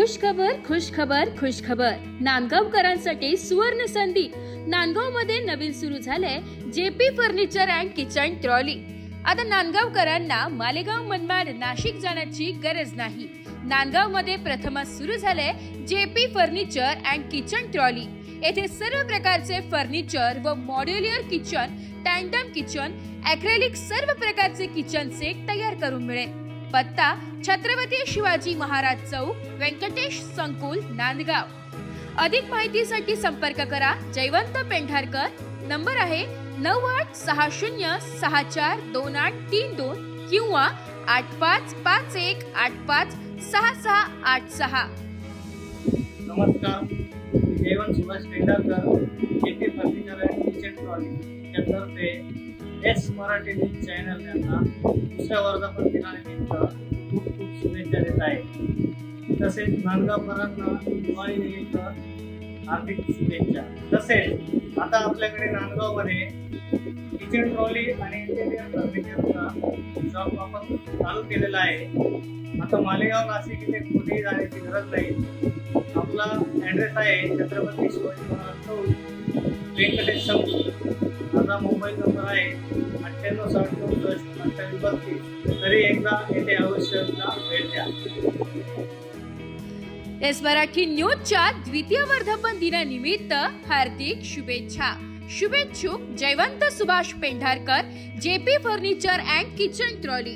खुश खबर नांदगावकरांसाठी सुवर्ण संधी। नांदगावमध्ये नवीन सुरू झाले JP furniture and kitchen trolley. आता नांदगावकरांना मालेगाव मनमाड नाशिक जाण्याची गरज नाही। नांदगावमध्ये प्रथमच सुरू झाले JP furniture and kitchen trolley. येथे सर्व प्रकारचे फर्निचर व modular kitchen, tandem kitchen, acrylic सर्व प्रकारचे किचन सेट तयार करून मिळेल। पत्ता छत्रपती शिवाजी महाराज चौक, व्यंकटेश संकुल, नांदगाव। अधिक माहितीसाठी संपर्क करा जयवंत पेंढारकर। नंबर आहे 9860642832 किंवा 8551856686। नमस्कार, Jaywant Subhash Pendharkar, JP furniture and kitchen trolley तर्फे एस मराठी न्यूज चॅनल यांना दुसऱ्या वर्धापन दिनानिमित्त खूप शुभेच्छा देत आहे। तसेच नांदगावकरांना दिवाळीनिमित्त हार्दिक शुभेच्छा। तसेच आता आपल्याकडे नांदगावमध्ये किचन ट्रॉली आणि इंटेरियर फर्निचरचा शॉप आपण चालू केलेला आहे। आता मालेगाव नाशिक इथे कुठेही जाण्याची गरज नाही। आपला ॲड्रेस आहे छत्रपती शिवाजी महाराज चौक, व्यंकटेश संकुल। माझा मोबाईल नंबर आहे 9860642832। तरी एकदा येथे अवश्य भेट द्या। एस मराठी न्यूजच्या द्वितीय वर्धापन दिनानिमित्त हार्दिक शुभेच्छा। शुभेच्छुक Jaywant Subhash Pendharkar, JP furniture and kitchen trolley.